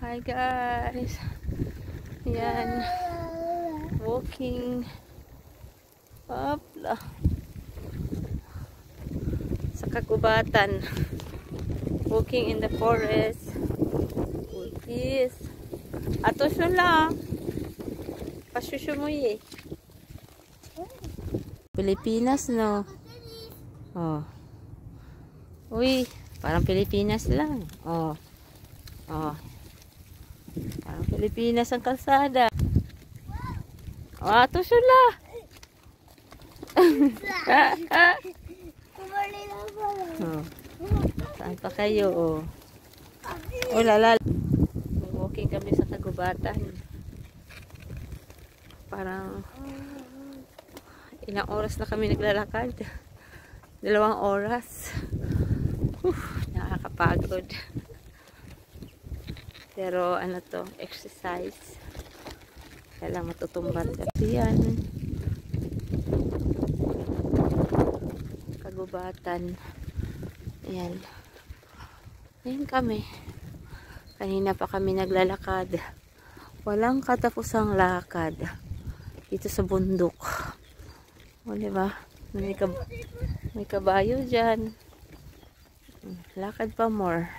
Hi guys. Yan. Walking up sa kagubatan. Walking in the forest. Yes. Ato siya lang. Pasyusyo mo eh. Pilipinas no. Oh. Uy, parang Pilipinas lang. Oh. Oh. Parang Pilipinas ang kalsada. Oh, ato sila. Oh. Saan pa kayo? Oh. Oh, lala. Walking kami sa kagubatan. Parang ilang oras na kami naglalakad. 2 oras. Nakakapagod. Pero ano to, exercise. Kaya lang matutumbat ka. Yan. Kagubatan. Ayan. Ayan kami. Kanina pa kami naglalakad. Walang katapusang lakad. Dito sa bundok. O, diba? May kabayo dyan. Lakad pa more.